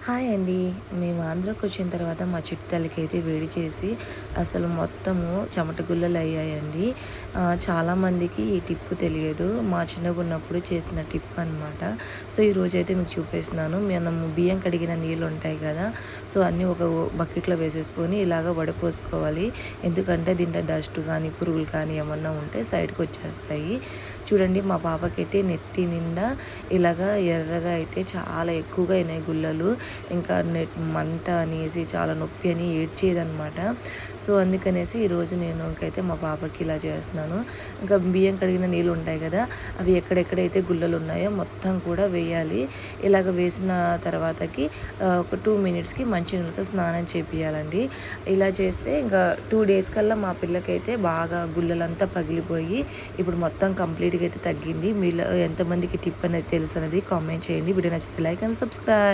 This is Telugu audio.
హాయ్ అండి. మేము ఆంధ్రాకొచ్చిన తర్వాత మా చిట్టి తల్లికైతే వేడి చేసి అసలు మొత్తము చెమట గుల్లలయ్యాయండి. చాలామందికి ఈ టిప్పు తెలియదు. మా చిన్నగున్నప్పుడు చేసిన టిప్ అనమాట. సో, ఈరోజైతే మీకు చూపిస్తున్నాను. మనము బియ్యం కడిగిన నీళ్ళుంటాయి కదా! సో, అన్నీ ఒక బకెట్‌లో వేసేసుకొని ఇలాగ వడపోసుకోవాలి. ఎందుకంటే దీంట్లో డస్ట్ కానీ, పురుగులు కానీ ఏమన్నా ఉంటే సైడ్‌కొచ్చేస్తాయి. చూడండి మా పాపకైతే నెత్తి నిండా ఇలాగా ఎర్రగా అయితే చాలా ఎక్కువగా అయినాయి గుల్లలు. ఇంకా మంట అనేసి చాలా నొప్పి అని ఏడ్చేదనమాట. సో, అందుకనేసి ఈరోజు నేను ఇంకైతే మా పాపకి ఇలా చేస్తున్నాను. ఇంకా బియ్యం కడిగిన నీళ్ళు ఉంటాయి కదా! అవి ఎక్కడెక్కడైతే గుల్లలు ఉన్నాయో మొత్తం కూడా వేయాలి. ఇలాగ వేసిన తర్వాతకి ఒక 2 మినిట్స్‌కి మంచినీళ్ళతో స్నానం చేపియాలండి. ఇలా చేస్తే ఇంకా 2 డేస్ కల్లా మా పిల్లకైతే బాగా గుల్లలంతా పగిలిపోయి ఇప్పుడు మొత్తం కంప్లీట్‌గా అయితే తగ్గింది. మీలో ఎంతమందికి టిప్ అనేది తెలుసు అనేది కామెంట్ చేయండి. వీడియో నచ్చితే లైక్ అండ్ సబ్స్క్రైబ్.